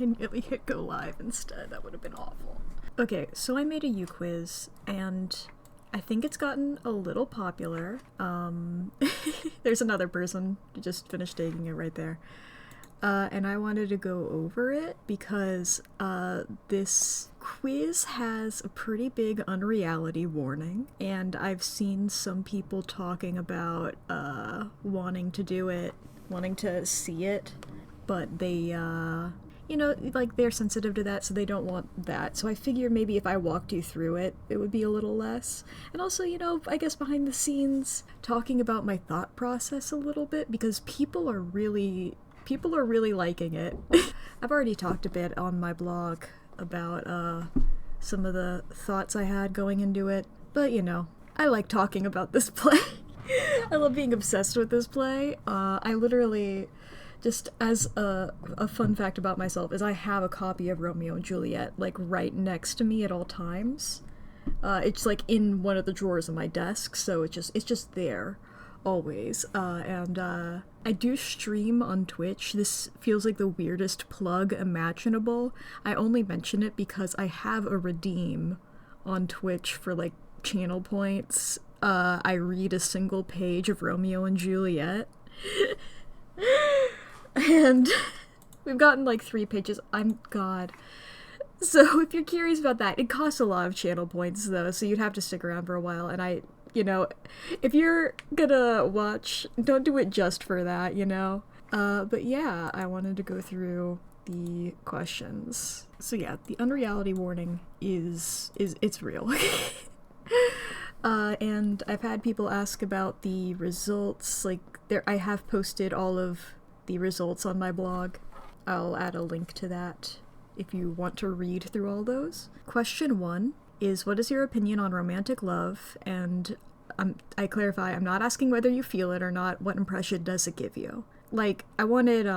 nearly hit go live instead. That would have been awful. Okay, so I made a uquiz, and I think it's gotten a little popular. There's another person who just finished taking it right there. And I wanted to go over it because this quiz has a pretty big unreality warning, and I've seen some people talking about wanting to do it, wanting to see it, but they, like, they're sensitive to that, so they don't want that. So I figured maybe if I walked you through it, it would be a little less. And also, I guess behind the scenes, talking about my thought process a little bit, because people are really liking it. I've already talked a bit on my blog about some of the thoughts I had going into it, but I like talking about this play. I love being obsessed with this play. I literally, just as a fun fact about myself, is I have a copy of Romeo and Juliet, like, right next to me at all times. It's like in one of the drawers of my desk, so it's just there always. And I do stream on Twitch. This feels like the weirdest plug imaginable. I only mention it because I have a redeem on Twitch for, like, channel points. I read a single page of Romeo and Juliet. And we've gotten like 3 pages. God. So if you're curious about that, it costs a lot of channel points though, so you'd have to stick around for a while. And if you're gonna watch, don't do it just for that, But yeah, I wanted to go through the questions. So yeah, the unreality warning is it's real. And I've had people ask about the results. Like, I have posted all of the results on my blog. I'll add a link to that if you want to read through all those. Question 1 is, what is your opinion on romantic love? And I clarify, I'm not asking whether you feel it or not. What impression does it give you? Like, I wanted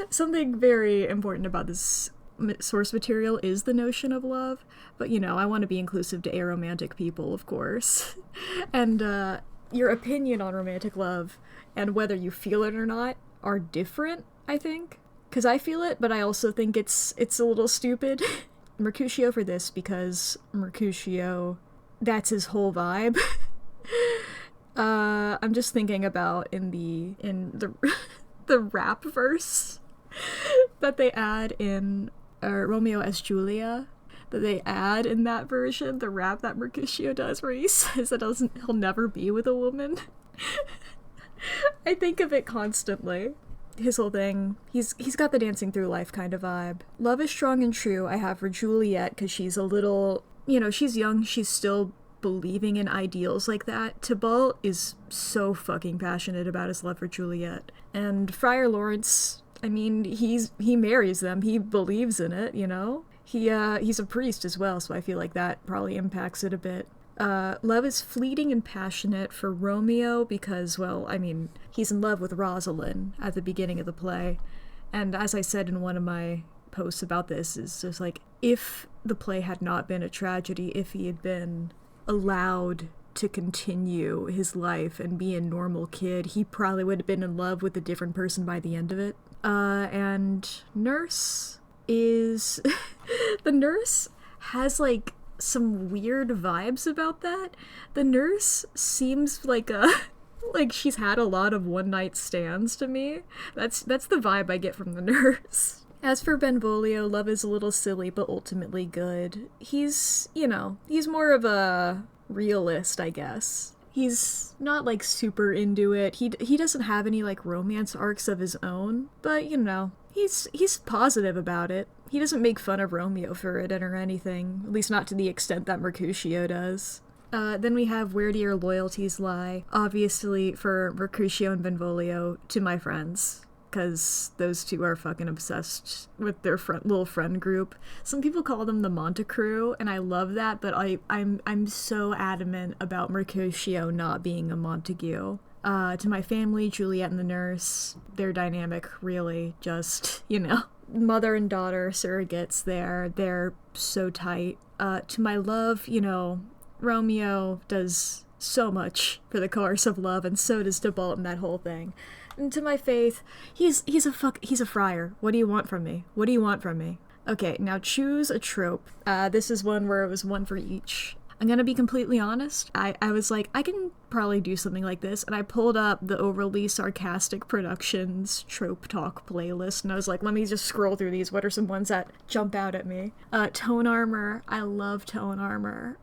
something very important about this source material is the notion of love, but I want to be inclusive to aromantic people, of course. And your opinion on romantic love and whether you feel it or not are different, I think, because I feel it, but I also think it's a little stupid. Mercutio for this, because Mercutio, that's his whole vibe. I'm just thinking about in the the rap verse that they add in Romeo as Julia, that they add in that version, the rap that Mercutio does, where he says that he'll never be with a woman. I think of it constantly. His whole thing, he's got the dancing through life kind of vibe. Love is strong and true I have for Juliet, because she's a little, she's young, she's still believing in ideals like that. Tybalt is so fucking passionate about his love for Juliet. And Friar Lawrence, I mean, he marries them, he believes in it, He's a priest as well, so I feel like that probably impacts it a bit. Love is fleeting and passionate for Romeo because, well, I mean, he's in love with Rosalind at the beginning of the play. And as I said in one of my posts about this, is just like, if the play had not been a tragedy, if he had been allowed to continue his life and be a normal kid, he probably would have been in love with a different person by the end of it. And Nurse is... the nurse has, like, some weird vibes about that. The nurse seems like she's had a lot of one-night stands to me. That's the vibe I get from the nurse. As for Benvolio, love is a little silly but ultimately good. He's more of a realist, I guess. He's not, like, super into it. He doesn't have any, like, romance arcs of his own, but, he's positive about it. He doesn't make fun of Romeo for it or anything, at least not to the extent that Mercutio does. Then we have Where Do Your Loyalties Lie? Obviously, for Mercutio and Benvolio, to my friends, because those two are fucking obsessed with their little friend group. Some people call them the Monte Crew, and I love that, but I'm so adamant about Mercutio not being a Montague. To my family, Juliet and the nurse, their dynamic really just, mother and daughter surrogates there. They're so tight. To my love, Romeo does so much for the course of love, and so does Tybalt and that whole thing. And to my faith, he's a friar. What do you want from me? What do you want from me? Okay, now choose a trope. This is one where it was one for each. I'm gonna be completely honest. I was like, I can probably do something like this, and I pulled up the Overly Sarcastic Productions Trope Talk playlist, and I was like, let me just scroll through these. What are some ones that jump out at me? Tone Armor. I love Tone Armor.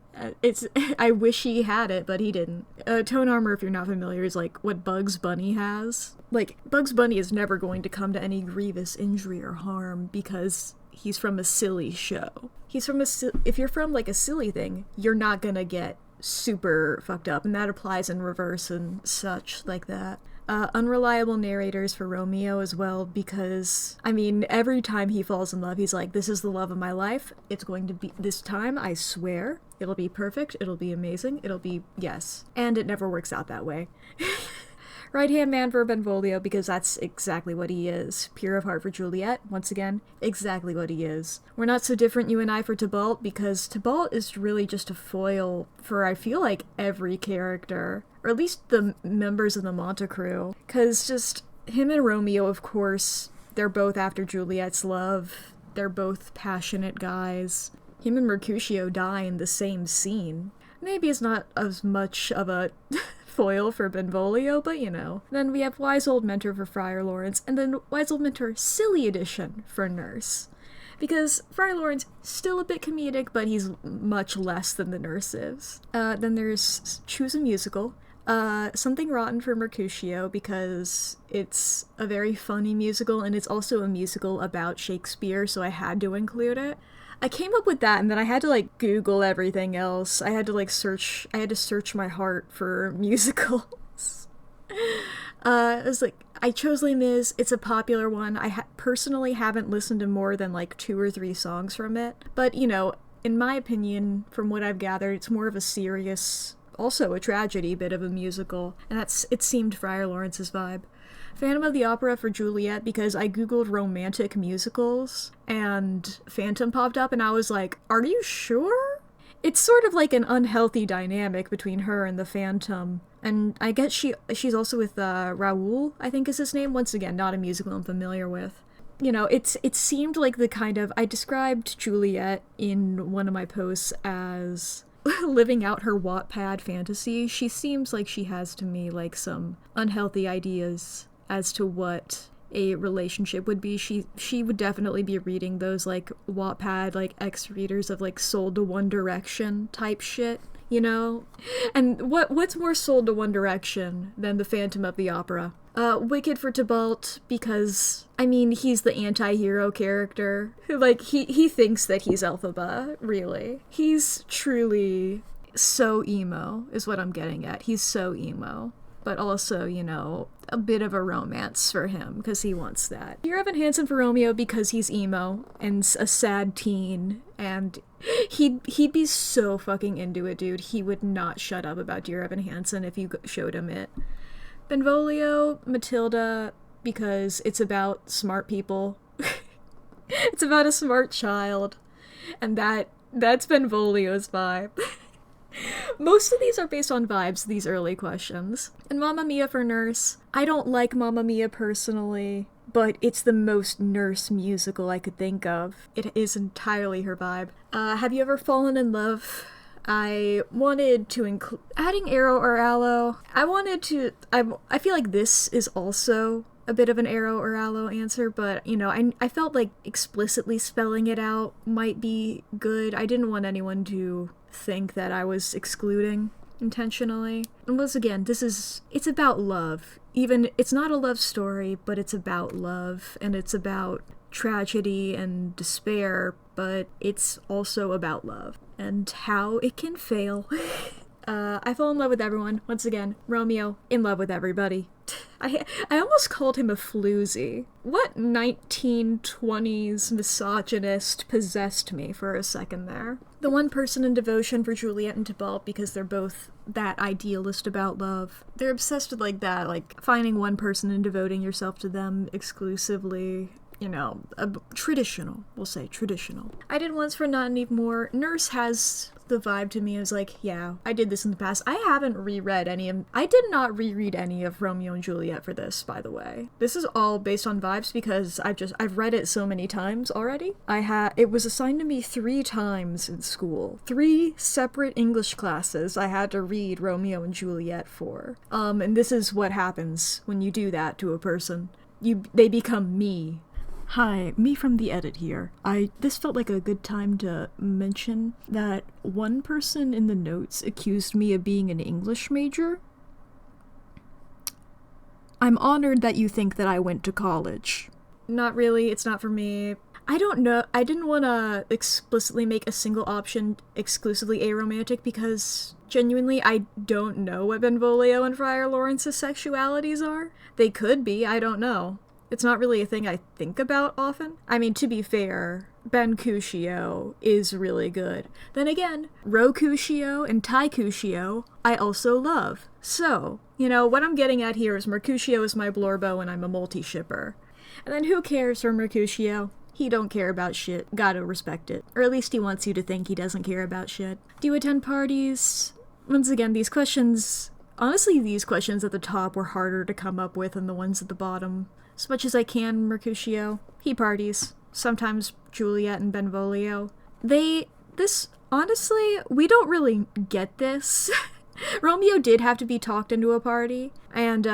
I wish he had it, but he didn't. Tone Armor, if you're not familiar, is like what Bugs Bunny has. Like, Bugs Bunny is never going to come to any grievous injury or harm because he's from a silly show. If you're from like a silly thing, you're not gonna get super fucked up, and that applies in reverse and such like that. Unreliable narrators for Romeo as well, because, I mean, every time he falls in love, he's like, this is the love of my life. It's going to be, this time, I swear, it'll be perfect, it'll be amazing, it'll be, yes. And it never works out that way. Right-hand man for Benvolio, because that's exactly what he is. Pure of heart for Juliet, once again, exactly what he is. We're not so different, you and I, for Tybalt, because Tybalt is really just a foil for, I feel like, every character. Or at least the members of the Monte crew. Because just him and Romeo, of course, they're both after Juliet's love. They're both passionate guys. Him and Mercutio die in the same scene. Maybe it's not as much of a foil for Benvolio, but you know. Then we have Wise Old Mentor for Friar Lawrence, and then Wise Old Mentor Silly Edition for Nurse. Because Friar Lawrence, still a bit comedic, but he's much less than the nurse is. Then there's Choose a Musical. Something Rotten for Mercutio, because it's a very funny musical, and it's also a musical about Shakespeare, so I had to include it. I came up with that, and then I had to, like, Google everything else. I had to search my heart for musicals. It was like, I chose Les Mis. It's a popular one. I personally haven't listened to more than, like, 2 or 3 songs from it. But, you know, in my opinion, from what I've gathered, it's more of a serious, also a tragedy bit of a musical. And it seemed Friar Lawrence's vibe. Phantom of the Opera for Juliet, because I googled romantic musicals and Phantom popped up and I was like, are you sure? It's sort of like an unhealthy dynamic between her and the Phantom. And I guess she's also with Raoul, I think is his name. Once again, not a musical I'm familiar with. You know, it seemed like the kind of... I described Juliet in one of my posts as living out her Wattpad fantasy. She seems like she has to me like some unhealthy ideas as to what a relationship would be. She would definitely be reading those like Wattpad like ex-readers of like Sold to One Direction type shit, you know? And what's more Sold to One Direction than the Phantom of the Opera? Wicked for Tybalt, because, I mean, he's the anti-hero character. Like, he thinks that he's Elphaba, really. He's truly so emo, is what I'm getting at. He's so emo. But also, you know, a bit of a romance for him, because he wants that. Dear Evan Hansen for Romeo, because he's emo, and a sad teen, and he'd be so fucking into it, dude. He would not shut up about Dear Evan Hansen if you showed him it. Benvolio, Matilda, because it's about smart people. It's about a smart child, and that's Benvolio's vibe. Most of these are based on vibes, these early questions. And Mamma Mia for Nurse. I don't like Mamma Mia personally, but it's the most nurse musical I could think of. It is entirely her vibe. Have you ever fallen in love? I wanted to include... Adding Arrow or Aloe. I feel like this is also a bit of an Arrow or Aloe answer, but, you know, I felt like explicitly spelling it out might be good. I didn't want anyone to think that I was excluding intentionally. And once again, it's about love. Even, it's not a love story, but it's about love, and it's about tragedy and despair, but it's also about love and how it can fail. I fall in love with everyone. Once again, Romeo, in love with everybody. I almost called him a floozy. What 1920s misogynist possessed me for a second there? The one person in devotion for Juliet and Tybalt, because they're both that idealist about love. They're obsessed with like that, like finding one person and devoting yourself to them exclusively. You know, traditional. We'll say traditional. I did once for Not Need More. Nurse has the vibe to me. It was like, yeah, I did this in the past. I haven't reread I did not reread any of Romeo and Juliet for this, by the way. This is all based on vibes because I've read it so many times already. It was assigned to me 3 times in school. 3 separate English classes I had to read Romeo and Juliet for. And this is what happens when you do that to a person. They become me. Hi, me from the edit here. This felt like a good time to mention that one person in the notes accused me of being an English major. I'm honored that you think that I went to college. Not really, it's not for me. I don't know, I didn't want to explicitly make a single option exclusively aromantic because genuinely I don't know what Benvolio and Friar Lawrence's sexualities are. They could be, I don't know. It's not really a thing I think about often. I mean, to be fair, Ben Cuscio is really good. Then again, Ro Cuscio and Tai Cuscio I also love. So, what I'm getting at here is Mercutio is my Blorbo and I'm a multi-shipper. And then who cares for Mercutio? He don't care about shit. Gotta respect it. Or at least he wants you to think he doesn't care about shit. Do you attend parties? Once again, these questions at the top were harder to come up with than the ones at the bottom. As much as I can, Mercutio. He parties. Sometimes Juliet and Benvolio. Honestly, we don't really get this. Romeo did have to be talked into a party, and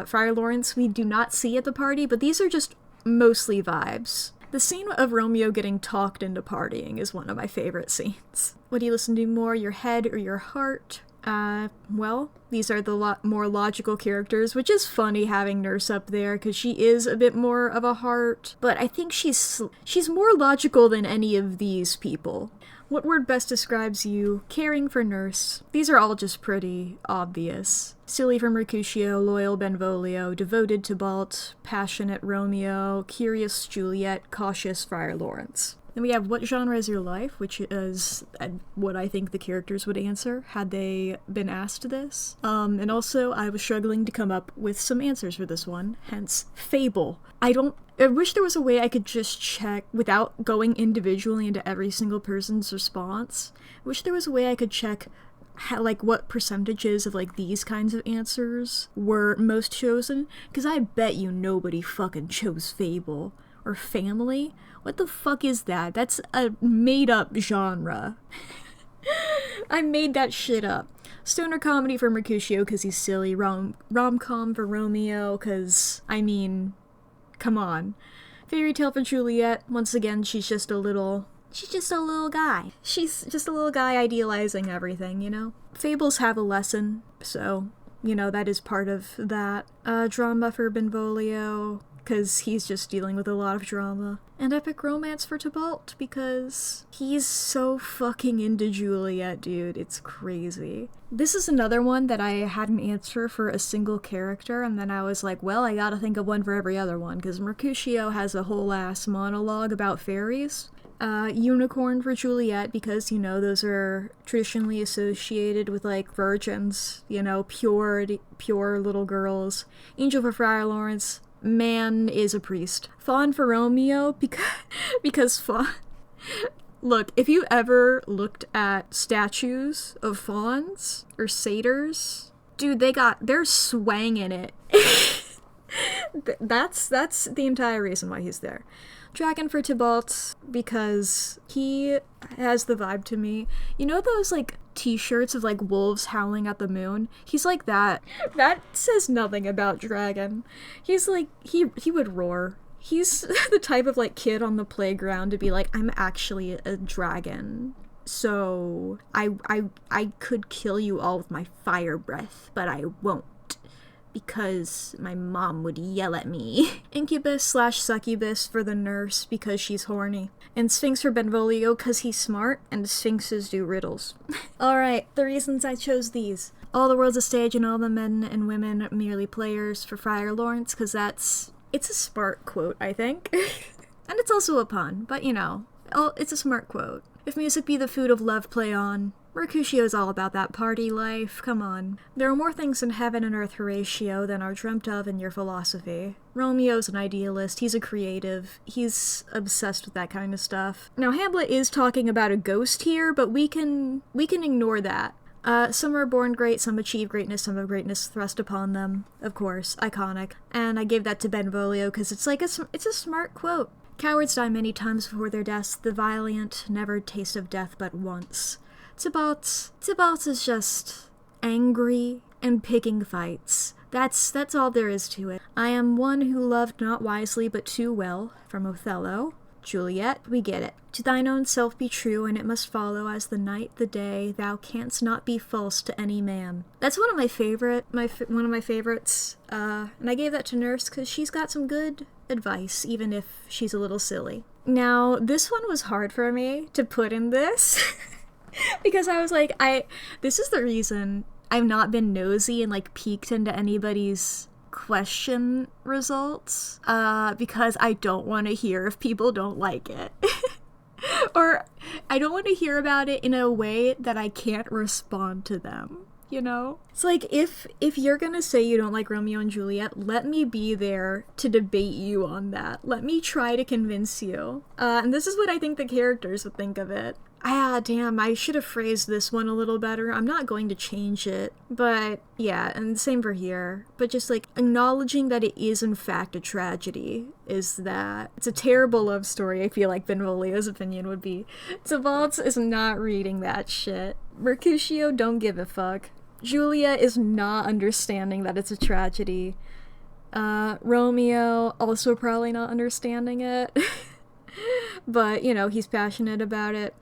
Friar Lawrence we do not see at the party, but these are just mostly vibes. The scene of Romeo getting talked into partying is one of my favorite scenes. What do you listen to more, your head or your heart? Well, these are the more logical characters, which is funny having Nurse up there, because she is a bit more of a heart, but I think she's more logical than any of these people. What word best describes you? Caring for Nurse. These are all just pretty obvious. Silly for Mercutio, loyal Benvolio, devoted to Balt, passionate Romeo, curious Juliet, cautious Friar Lawrence. Then we have what genre is your life, which is what I think the characters would answer had they been asked this. And also, I was struggling to come up with some answers for this one, hence fable. I wish there was a way I could just check, without going individually into every single person's response, I wish there was a way I could check what percentages of these kinds of answers were most chosen, because I bet you nobody fucking chose fable. Or family? What the fuck is that? That's a made-up genre. I made that shit up. Stoner comedy for Mercutio because he's silly. Rom-com for Romeo because, come on. Fairy tale for Juliet. Once again, she's just a little guy. She's just a little guy idealizing everything, Fables have a lesson, so, that is part of that. Drama for Benvolio, because he's just dealing with a lot of drama. And epic romance for Tybalt, because he's so fucking into Juliet, dude. It's crazy. This is another one that I had an answer for a single character, and then I was like, well, I gotta think of one for every other one, because Mercutio has a whole ass monologue about fairies. Unicorn for Juliet, because, those are traditionally associated with, virgins, pure little girls. Angel for Friar Lawrence. Man is a priest. Fawn for Romeo, because fawn... Look, if you ever looked at statues of fawns or satyrs, dude, they're swanging it. That's the entire reason why he's there. Dragon for Tybalt, because he has the vibe to me. Those, t-shirts of, wolves howling at the moon? He's like that. That says nothing about Dragon. He's he would roar. He's the type of, kid on the playground to be like, I'm actually a dragon. So, I could kill you all with my fire breath, but I won't. Because my mom would yell at me. Incubus/succubus for the nurse because she's horny. And Sphinx for Benvolio because he's smart and sphinxes do riddles. Alright, the reasons I chose these. All the world's a stage and all the men and women are merely players for Friar Lawrence because it's a smart quote, I think. And it's also a pun, but it's a smart quote. If music be the food of love, play on. Mercutio's all about that party life, come on. There are more things in heaven and earth, Horatio, than are dreamt of in your philosophy. Romeo's an idealist, he's a creative, he's obsessed with that kind of stuff. Now, Hamlet is talking about a ghost here, but we can ignore that. Some are born great, some achieve greatness, some have greatness thrust upon them. Of course, iconic. And I gave that to Benvolio because it's like it's a smart quote. Cowards die many times before their deaths, the valiant never taste of death but once. Tybalt is just angry and picking fights. That's all there is to it. I am one who loved not wisely but too well, from Othello. Juliet, we get it. To thine own self be true, and it must follow as the night, the day, thou canst not be false to any man. That's one of my favorites. And I gave that to Nurse because she's got some good advice, even if she's a little silly. Now, this one was hard for me to put in this because I was like, this is the reason I've not been nosy and like peeked into anybody's question results, because I don't want to hear if people don't like it. Or I don't want to hear about it in a way that I can't respond to them, you know? It's like, if you're gonna say you don't like Romeo and Juliet, let me be there to debate you on that. Let me try to convince you. And this is what I think the characters would think of it. Damn, I should have phrased this one a little better. I'm not going to change it. But, yeah, and same for here. But just, like, acknowledging that it is, in fact, a tragedy is that it's a terrible love story, I feel like Benvolio's opinion would be. Tybalt is not reading that shit. Mercutio don't give a fuck. Julia is not understanding that it's a tragedy. Romeo also probably not understanding it. But, you know, he's passionate about it.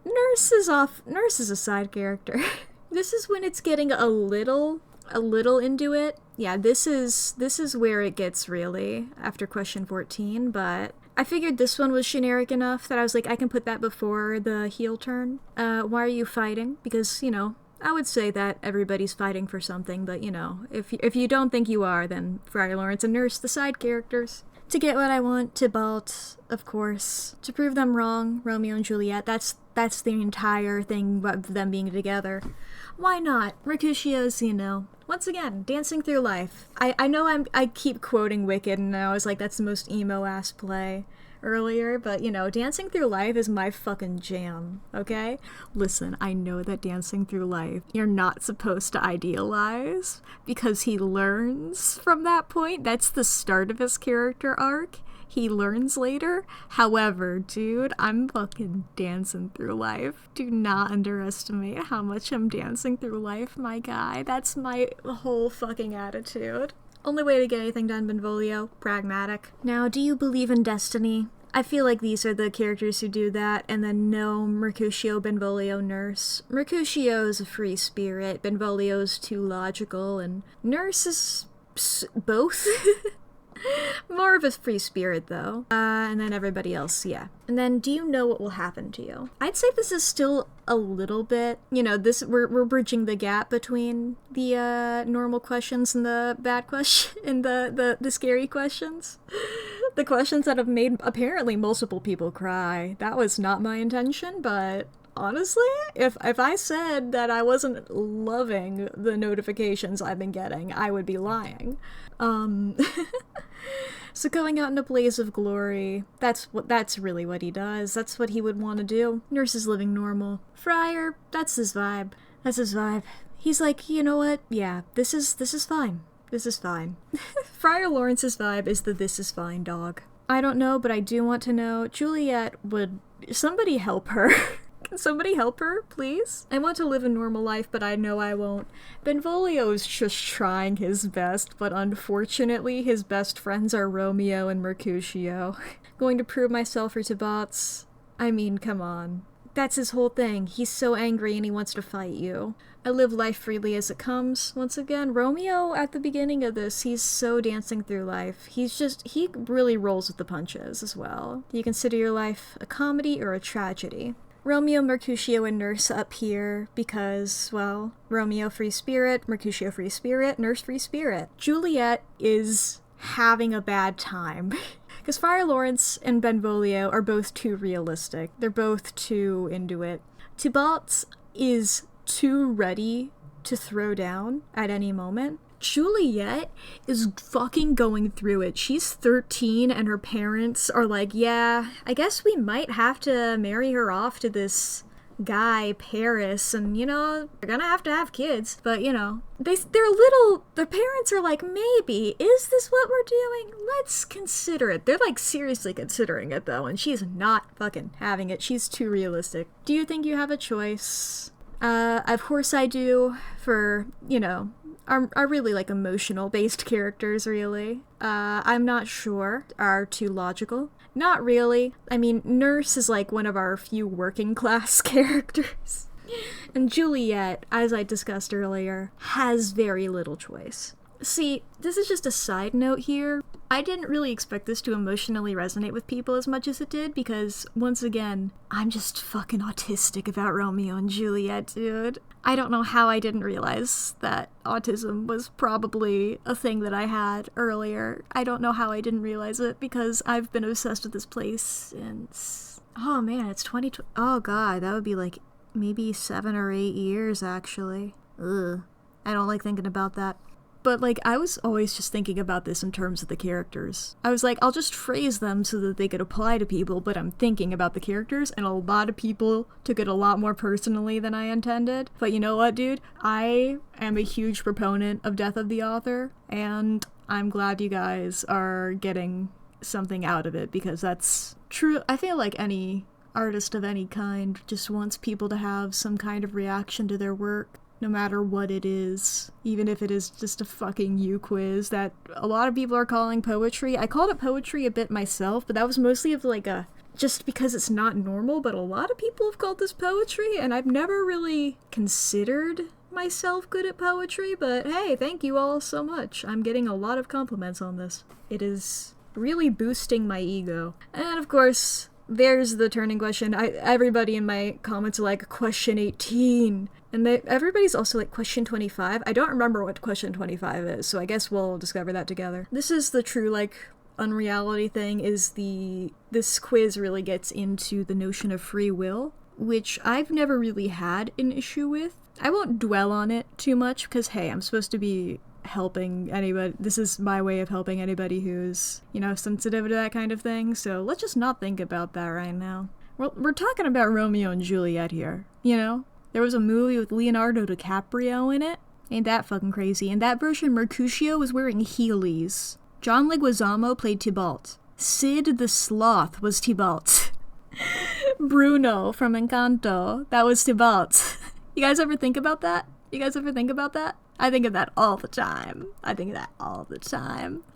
Nurse is a side character. This is when it's getting a little into it. Yeah, this is where it gets really after question 14, but I figured this one was generic enough that I was like, I can put that before the heel turn. Why are you fighting? Because, you know, I would say that everybody's fighting for something, but, you know, if you don't think you are, then Friar Lawrence and Nurse, the side characters. To get what I want, Tybalt, of course. To prove them wrong, Romeo and Juliet, that's the entire thing of them being together. Why not? Mercutio's, you know, once again, dancing through life. I know I keep quoting Wicked, and I was like, that's the most emo-ass play earlier, but, you know, dancing through life is my fucking jam, okay? Listen, I know that dancing through life, you're not supposed to idealize, because he learns from that point. That's the start of his character arc. He learns later. However, dude, I'm fucking dancing through life. Do not underestimate how much I'm dancing through life, my guy. That's my whole fucking attitude. Only way to get anything done, Benvolio. Pragmatic. Now, do you believe in destiny? I feel like these are the characters who do that, and then no, Mercutio, Benvolio, Nurse. Mercutio's a free spirit, Benvolio's too logical, and Nurse is both. More of a free spirit, though. And then everybody else, yeah. And then, do you know what will happen to you? I'd say this is still a little bit, you know, we're bridging the gap between the normal questions and the bad question and the scary questions. The questions that have made apparently multiple people cry. That was not my intention, but honestly, if I said that I wasn't loving the notifications I've been getting, I would be lying. So going out in a blaze of glory, that's really what he does. That's what he would want to do. Nurse is living normal. Friar, that's his vibe. That's his vibe. He's like, you know what? Yeah, this is fine. This is fine. Friar Lawrence's vibe is the this is fine dog. I don't know, but I do want to know. Juliet, would somebody help her? Can somebody help her, please? I want to live a normal life, but I know I won't. Benvolio is just trying his best, but unfortunately his best friends are Romeo and Mercutio. Going to prove myself for Tybalt? I mean, come on. That's his whole thing. He's so angry and he wants to fight you. I live life freely as it comes. Once again, Romeo, at the beginning of this, he's so dancing through life. He really rolls with the punches as well. Do you consider your life a comedy or a tragedy? Romeo, Mercutio, and Nurse up here because, well, Romeo free spirit, Mercutio free spirit, Nurse free spirit. Juliet is having a bad time. Because Friar Lawrence and Benvolio are both too realistic. They're both too into it. Tybalt, is too ready to throw down at any moment. Juliet is fucking going through it. She's 13 and her parents are like, yeah, I guess we might have to marry her off to this guy, Paris, and they're gonna have to have kids. But their parents are like, maybe, is this what we're doing? Let's consider it. They're like seriously considering it though, and she's not fucking having it. She's too realistic. Do you think you have a choice? Of course I do, for, are really like emotional based characters, really. I'm not sure are too logical. Not really. I mean, Nurse is like one of our few working class characters. And Juliet, as I discussed earlier, has very little choice. See, this is just a side note here. I didn't really expect this to emotionally resonate with people as much as it did because, once again, I'm just fucking autistic about Romeo and Juliet, dude. I don't know how I didn't realize that autism was probably a thing that I had earlier. I don't know how I didn't realize it because I've been obsessed with this place since... Oh man, it's 2020. Oh god, that would be like maybe 7 or 8 years, actually. Ugh. I don't like thinking about that. But, like, I was always just thinking about this in terms of the characters. I was like, I'll just phrase them so that they could apply to people, but I'm thinking about the characters, and a lot of people took it a lot more personally than I intended. But you know what, dude? I am a huge proponent of Death of the Author, and I'm glad you guys are getting something out of it, because that's true. I feel like any artist of any kind just wants people to have some kind of reaction to their work. No matter what it is, even if it is just a fucking uquiz that a lot of people are calling poetry. I called it poetry a bit myself, but that was mostly of like just because it's not normal, but a lot of people have called this poetry, and I've never really considered myself good at poetry, but hey, thank you all so much. I'm getting a lot of compliments on this. It is really boosting my ego. And of course, there's the turning question. Everybody in my comments are like, question 18. And everybody's also like, question 25? I don't remember what question 25 is, so I guess we'll discover that together. This is the true, like, unreality thing, is this quiz really gets into the notion of free will, which I've never really had an issue with. I won't dwell on it too much, because hey, I'm supposed to be helping anybody. This is my way of helping anybody who's, sensitive to that kind of thing, so let's just not think about that right now. We're talking about Romeo and Juliet here, There was a movie with Leonardo DiCaprio in it. Ain't that fucking crazy? In that version, Mercutio was wearing Heelys. John Leguizamo played Tybalt. Sid the Sloth was Tybalt. Bruno from Encanto, that was Tybalt. You guys ever think about that? I think of that all the time.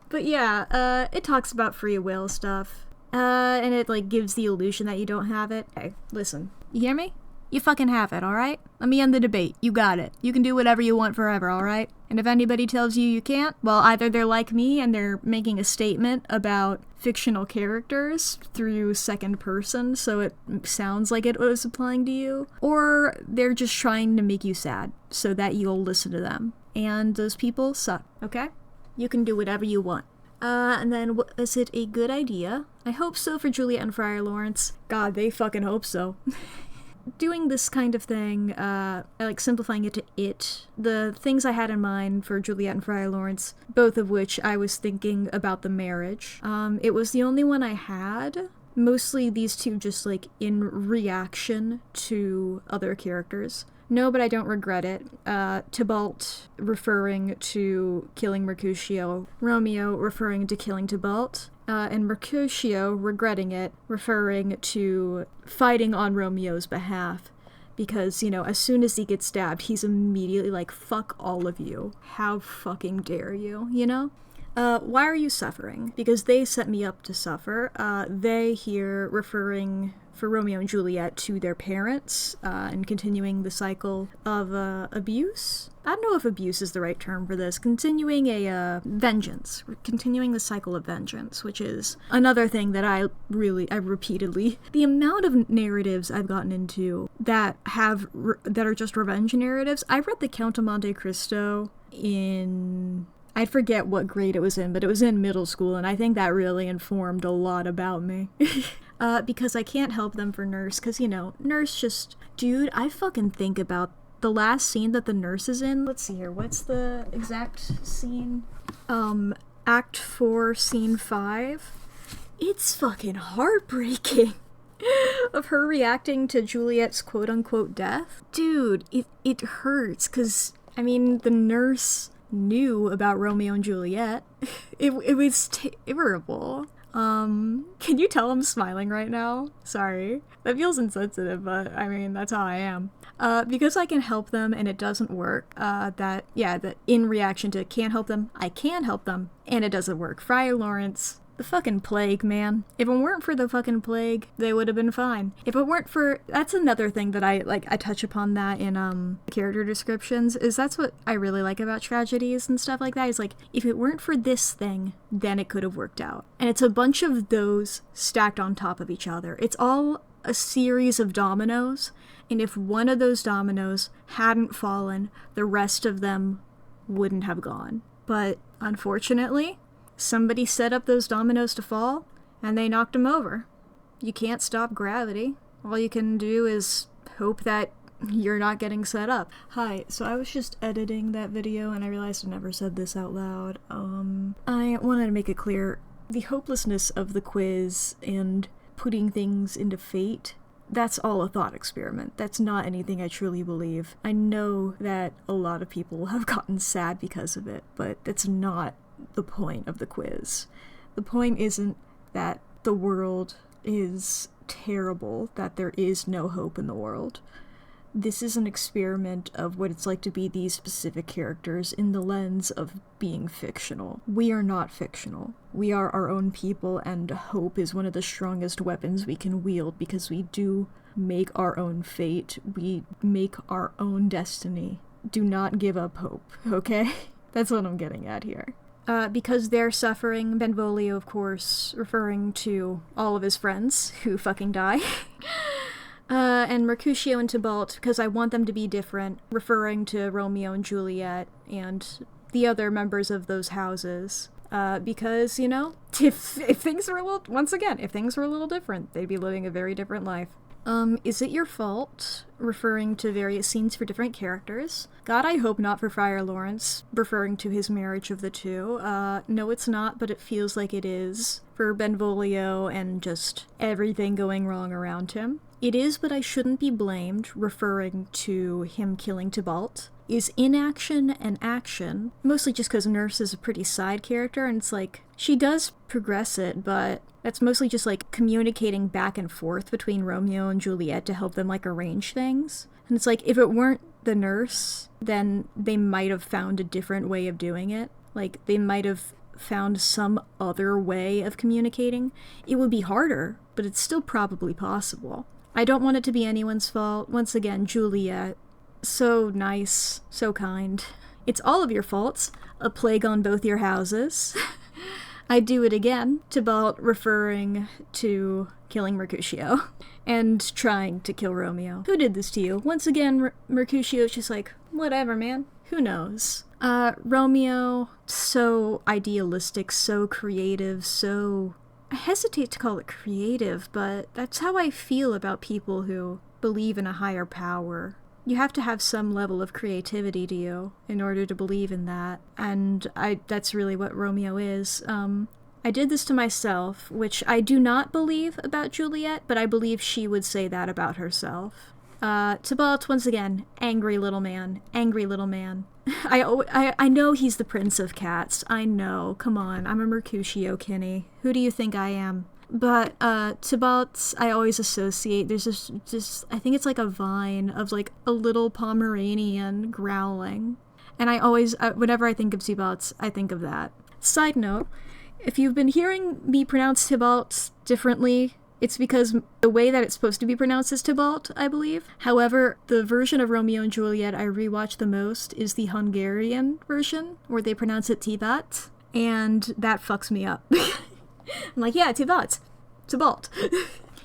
But yeah, it talks about free will stuff. And it, like, gives the illusion that you don't have it. Hey, listen. You hear me? You fucking have it, alright? Let me end the debate. You got it. You can do whatever you want forever, alright? And if anybody tells you you can't, well, either they're like me and they're making a statement about fictional characters through second person, so it sounds like it was applying to you, or they're just trying to make you sad so that you'll listen to them. And those people suck, okay? You can do whatever you want. And then, is it a good idea? I hope so for Juliet and Friar Lawrence. God, they fucking hope so. Doing this kind of thing, like simplifying it to it, the things I had in mind for Juliet and Friar Lawrence, both of which I was thinking about the marriage. It was the only one I had. Mostly these two just like in reaction to other characters. No, but I don't regret it. Tybalt referring to killing Mercutio, Romeo referring to killing Tybalt, and Mercutio regretting it, referring to fighting on Romeo's behalf. Because, as soon as he gets stabbed, he's immediately like, fuck all of you. How fucking dare you, Why are you suffering? Because they set me up to suffer. They here referring for Romeo and Juliet to their parents, and continuing the cycle of abuse. I don't know if abuse is the right term for this. Continuing vengeance. Continuing the cycle of vengeance, which is another thing that I repeatedly... The amount of narratives I've gotten into that are just revenge narratives. I read The Count of Monte Cristo in... I forget what grade it was in, but it was in middle school, and I think that really informed a lot about me. because I can't help them for Nurse, because, you know, Nurse just... Dude, I fucking think about the last scene that the nurse is in. Let's see here, what's the exact scene? Act 4, Scene 5. It's fucking heartbreaking. Of her reacting to Juliet's quote-unquote death. Dude, it hurts, because, I mean, the nurse knew about Romeo and Juliet. It was terrible. Can you tell I'm smiling right now? Sorry. That feels insensitive, but, I mean, that's how I am. Because I can help them and it doesn't work, that in reaction to can't help them, I can help them, and it doesn't work. Friar Lawrence... The fucking plague, man. If it weren't for the fucking plague, they would have been fine. If it weren't for... That's another thing that I touch upon that in, character descriptions, is that's what I really like about tragedies and stuff like that, is like, if it weren't for this thing, then it could have worked out. And it's a bunch of those stacked on top of each other. It's all a series of dominoes, and if one of those dominoes hadn't fallen, the rest of them wouldn't have gone. But, unfortunately... somebody set up those dominoes to fall, and they knocked them over. You can't stop gravity. All you can do is hope that you're not getting set up. Hi, so I was just editing that video, and I realized I never said this out loud. I wanted to make it clear, the hopelessness of the quiz and putting things into fate, that's all a thought experiment. That's not anything I truly believe. I know that a lot of people have gotten sad because of it, but that's not the point of the quiz. The point isn't that the world is terrible, that there is no hope in the world. This is an experiment of what it's like to be these specific characters in the lens of being fictional. We are not fictional. We are our own people, and hope is one of the strongest weapons we can wield because we do make our own fate. We make our own destiny. Do not give up hope, okay? That's what I'm getting at here. Because they're suffering, Benvolio, of course, referring to all of his friends who fucking die. And Mercutio and Tybalt, because I want them to be different, referring to Romeo and Juliet and the other members of those houses. Because, you know, if things were if things were a little different, they'd be living a very different life. Is it your fault? Referring to various scenes for different characters. God, I hope not for Friar Lawrence, referring to his marriage of the two. No, it's not, but it feels like it is. For Benvolio and just everything going wrong around him. It is, but I shouldn't be blamed, referring to him killing Tybalt. Is inaction and action, mostly just because Nurse is a pretty side character, and it's like, she does progress it, but that's mostly just like communicating back and forth between Romeo and Juliet to help them like arrange things. And it's like, if it weren't the nurse, then they might have found a different way of doing it. Like, they might have found some other way of communicating. It would be harder, but it's still probably possible. I don't want it to be anyone's fault. Once again, Juliet, so nice, so kind. It's all of your faults. A plague on both your houses. I do it again. Tybalt referring to killing Mercutio and trying to kill Romeo. Who did this to you? Once again, Mercutio's just like, whatever, man. Who knows? Romeo, so idealistic, so creative, so... I hesitate to call it creative, but that's how I feel about people who believe in a higher power. You have to have some level of creativity to you in order to believe in that, and that's really what Romeo is. I did this to myself, which I do not believe about Juliet, but I believe she would say that about herself. Tybalt, once again, angry little man. Angry little man. I know he's the Prince of Cats. I know. Come on, I'm a Mercutio, Kinney. Who do you think I am? But, Tybalt, I always associate, there's just, I think it's like a vine of, like, a little Pomeranian growling. And I always, whenever I think of Tybalt, I think of that. Side note, if you've been hearing me pronounce Tybalt differently, it's because the way that it's supposed to be pronounced is Tybalt, I believe. However, the version of Romeo and Juliet I rewatch the most is the Hungarian version, where they pronounce it Tybalt, and that fucks me up. I'm like, yeah, Tybalt.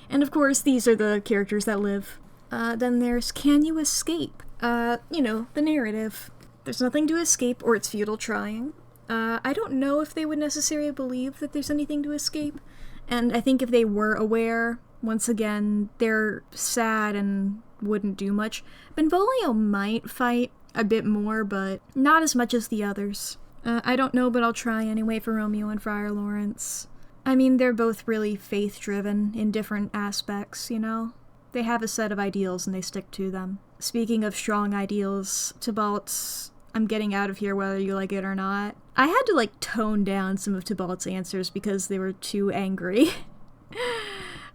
And of course, these are the characters that live. Then there's Can You Escape? You know, the narrative. There's nothing to escape, or it's futile trying. I don't know if they would necessarily believe that there's anything to escape. And I think if they were aware, once again, they're sad and wouldn't do much. Benvolio might fight a bit more, but not as much as the others. I don't know, but I'll try anyway for Romeo and Friar Lawrence. I mean, they're both really faith-driven in different aspects, you know? They have a set of ideals and they stick to them. Speaking of strong ideals, Tybalt's I'm getting out of here whether you like it or not. I had to, tone down some of Tybalt's answers because they were too angry.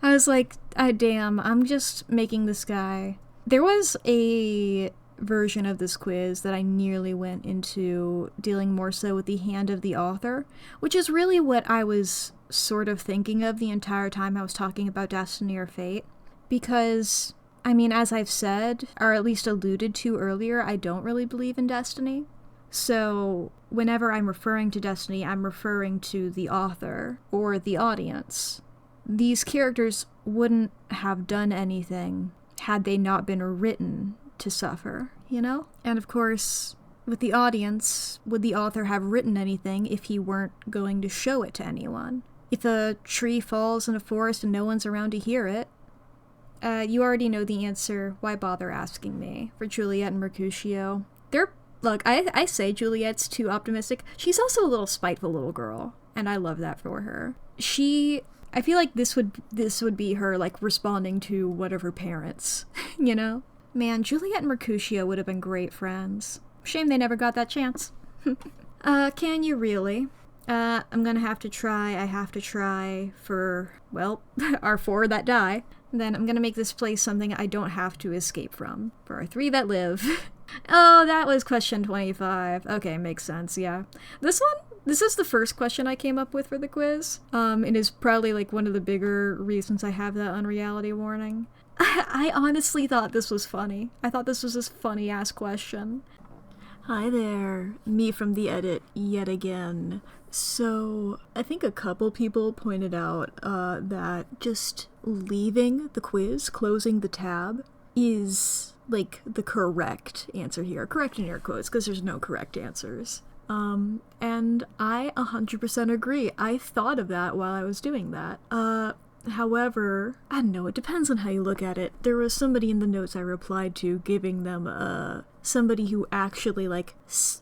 I was like, damn, I'm just making this guy. There was a version of this quiz that I nearly went into dealing more so with the hand of the author, which is really what I was sort of thinking of the entire time I was talking about Destiny or Fate. Because, I mean, as I've said, or at least alluded to earlier, I don't really believe in Destiny. So, whenever I'm referring to Destiny, I'm referring to the author or the audience. These characters wouldn't have done anything had they not been written to suffer, you know? And of course, with the audience, would the author have written anything if he weren't going to show it to anyone? If a tree falls in a forest and no one's around to hear it, you already know the answer. Why bother asking me? For Juliet and Mercutio. Look, I say Juliet's too optimistic. She's also a little spiteful little girl, and I love that for her. I feel like this would be her, responding to one of her parents, you know? Man, Juliet and Mercutio would have been great friends. Shame they never got that chance. Can you really? I'm gonna have to try. I have to try for, well, our 4 that die. Then I'm gonna make this place something I don't have to escape from. For our 3 that live. Oh, that was question 25. Okay, makes sense, yeah. This is the first question I came up with for the quiz. It is probably, one of the bigger reasons I have that unreality warning. I honestly thought this was funny. I thought this was this funny-ass question. Hi there, me from the edit yet again. So, I think a couple people pointed out that just leaving the quiz, closing the tab, is, the correct answer here. Correct in air quotes, because there's no correct answers. And I 100% agree. I thought of that while I was doing that. However, I don't know, it depends on how you look at it. There was somebody in the notes I replied to giving them, somebody who actually,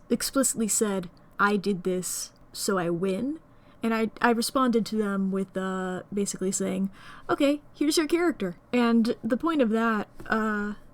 explicitly said, I did this, so I win. And I responded to them with, basically saying, okay, here's your character. And the point of that,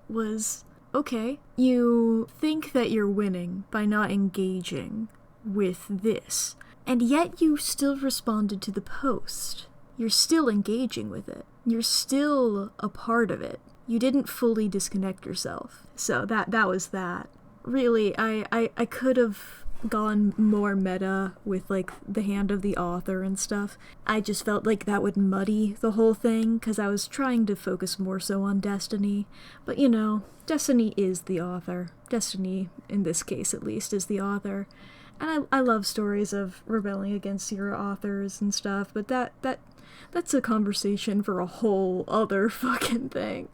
was, okay, you think that you're winning by not engaging with this, and yet you still responded to the post. You're still engaging with it. You're still a part of it. You didn't fully disconnect yourself. So that was that. Really, I could have gone more meta with, the hand of the author and stuff. I just felt like that would muddy the whole thing, because I was trying to focus more so on Destiny. But, Destiny is the author. Destiny, in this case at least, is the author. And I love stories of rebelling against your authors and stuff, but that's a conversation for a whole other fucking thing.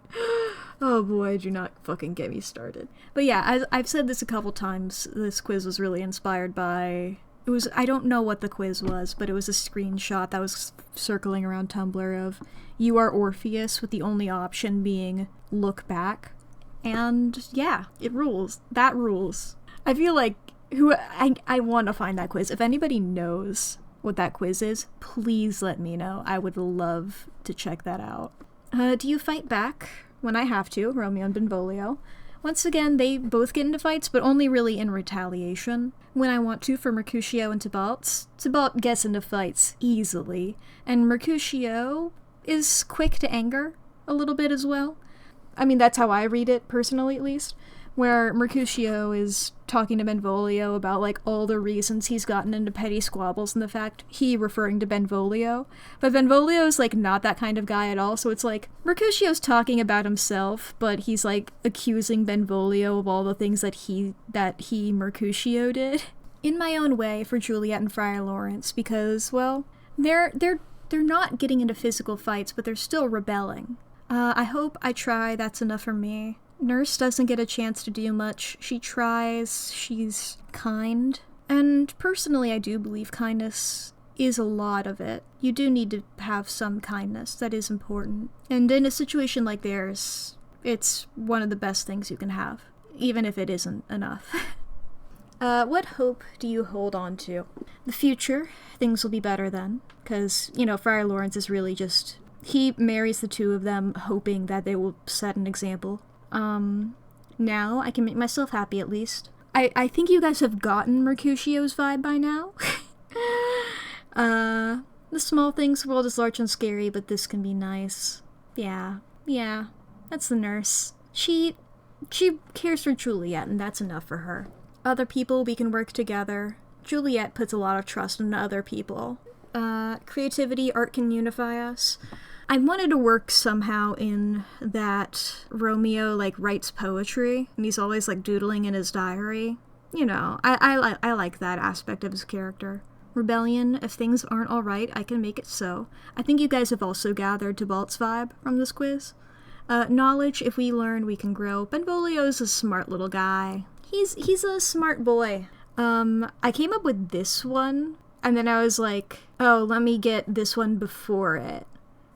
Oh boy, do not fucking get me started. But yeah, I've said this a couple times, this quiz was really inspired by... I don't know what the quiz was, but it was a screenshot that was circling around Tumblr of you are Orpheus, with the only option being look back. And yeah, it rules. That rules. I feel like I want to find that quiz. If anybody knows what that quiz is, please let me know. I would love to check that out. Do you fight back? When I have to, Romeo and Benvolio. Once again, they both get into fights, but only really in retaliation. When I want to, for Mercutio and Tybalt gets into fights easily, and Mercutio is quick to anger a little bit as well. I mean, that's how I read it, personally at least. Where Mercutio is talking to Benvolio about, all the reasons he's gotten into petty squabbles and the fact he referring to Benvolio. But Benvolio's, not that kind of guy at all, so it's Mercutio's talking about himself, but he's, accusing Benvolio of all the things that he Mercutio did. In my own way for Juliet and Friar Lawrence, because, well, they're not getting into physical fights, but they're still rebelling. I hope I try, that's enough for me. Nurse doesn't get a chance to do much. She tries, she's kind. And personally, I do believe kindness is a lot of it. You do need to have some kindness. That is important. And in a situation like theirs, it's one of the best things you can have, even if it isn't enough. What hope do you hold on to? The future. Things will be better then. Because, Friar Lawrence is really just... He marries the two of them hoping that they will set an example. Now I can make myself happy at least. I think you guys have gotten Mercutio's vibe by now. The small things world is large and scary, but this can be nice. Yeah, that's the nurse. She cares for Juliet, and that's enough for her. Other people, we can work together. Juliet puts a lot of trust in other people. Creativity, art can unify us. I wanted to work somehow in that Romeo, writes poetry, and he's always, doodling in his diary. I like that aspect of his character. Rebellion, if things aren't alright, I can make it so. I think you guys have also gathered Tybalt's vibe from this quiz. Knowledge, if we learn, we can grow. Benvolio's a smart little guy. He's a smart boy. I came up with this one, and then I was like, oh, let me get this one before it.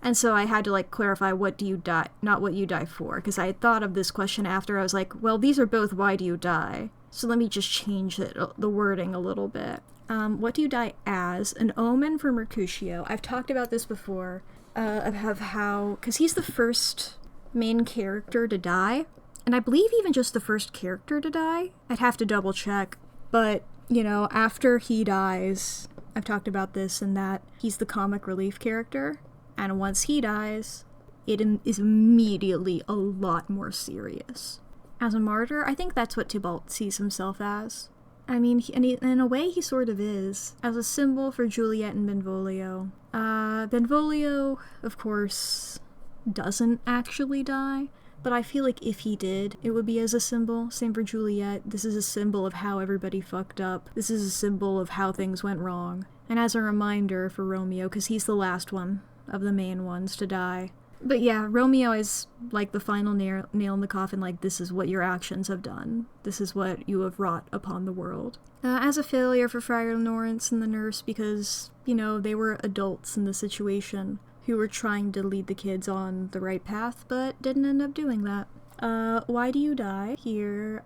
And so I had to, clarify what do you die, not what you die for, because I had thought of this question after. I was like, well, these are both why do you die? So let me just change the wording a little bit. What do you die as? An omen for Mercutio. I've talked about this before, of how, because he's the first main character to die, and I believe even just the first character to die. I'd have to double check, but, after he dies, I've talked about this in that he's the comic relief character. And once he dies, it is immediately a lot more serious. As a martyr, I think that's what Tybalt sees himself as. I mean, in a way, he sort of is. As a symbol for Juliet and Benvolio. Benvolio, of course, doesn't actually die. But I feel like if he did, it would be as a symbol. Same for Juliet. This is a symbol of how everybody fucked up. This is a symbol of how things went wrong. And as a reminder for Romeo, because he's the last one of the main ones to die. But yeah, Romeo is the final nail in the coffin, this is what your actions have done. This is what you have wrought upon the world. As a failure for Friar Lawrence and the nurse, because, they were adults in the situation who were trying to lead the kids on the right path, but didn't end up doing that. Why do you die? Here,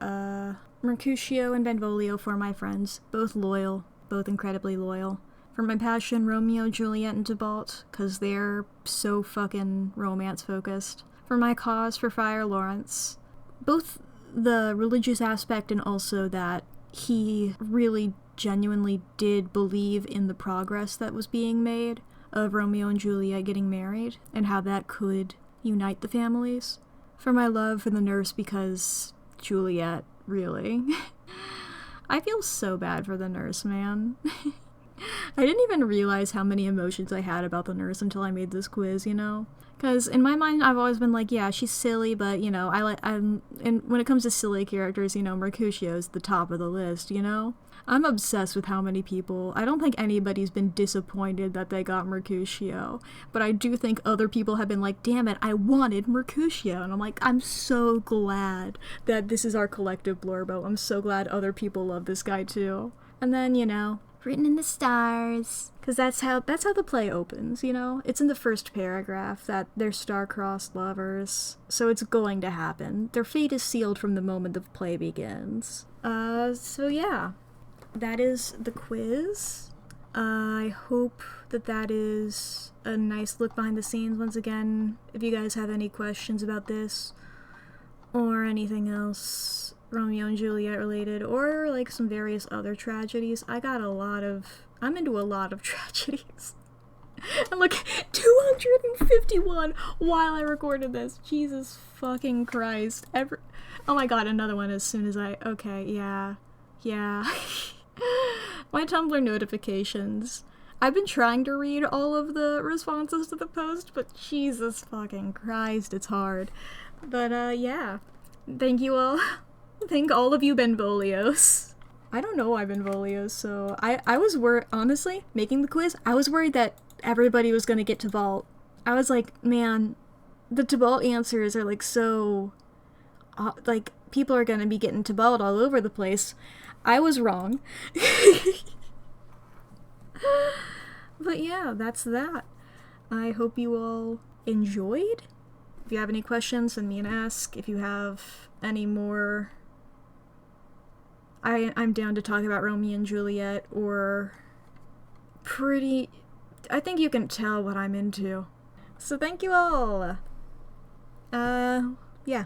Mercutio and Benvolio for my friends. Both loyal. Both incredibly loyal. For my passion, Romeo, Juliet, and Tybalt, because they're so fucking romance-focused. For my cause, for Friar Lawrence. Both the religious aspect and also that he really genuinely did believe in the progress that was being made of Romeo and Juliet getting married, and how that could unite the families. For my love for the nurse, because Juliet, really. I feel so bad for the nurse, man. I didn't even realize how many emotions I had about the nurse until I made this quiz, Because in my mind, I've always been like, yeah, she's silly, but, and when it comes to silly characters, Mercutio's the top of the list, I'm obsessed with how many people, I don't think anybody's been disappointed that they got Mercutio, but I do think other people have been like, damn it, I wanted Mercutio, and I'm like, I'm so glad that this is our collective blurbo. I'm so glad other people love this guy too. And then, written in the stars, because that's how the play opens, It's in the first paragraph that they're star-crossed lovers, so it's going to happen. Their fate is sealed from the moment the play begins. So yeah, that is the quiz. I hope that is a nice look behind the scenes once again. If you guys have any questions about this, or anything else Romeo and Juliet related, or some various other tragedies. I'm into a lot of tragedies. I'm 251 while I recorded this. Jesus fucking Christ. Oh my god, another one as soon as okay, yeah. My Tumblr notifications. I've been trying to read all of the responses to the post, but Jesus fucking Christ, it's hard. But, yeah. Thank you all. Thank all of you Benvolios. I don't know why Benvolios, so I was worried, honestly, making the quiz, I was worried that everybody was gonna get Tybalt. I was like, man, the Tybalt answers are so, people are gonna be getting Tybalt all over the place. I was wrong. But yeah, that's that. I hope you all enjoyed. If you have any questions, send me an ask. If you have any more, I'm down to talk about Romeo and Juliet, or I think you can tell what I'm into. So thank you all. Yeah.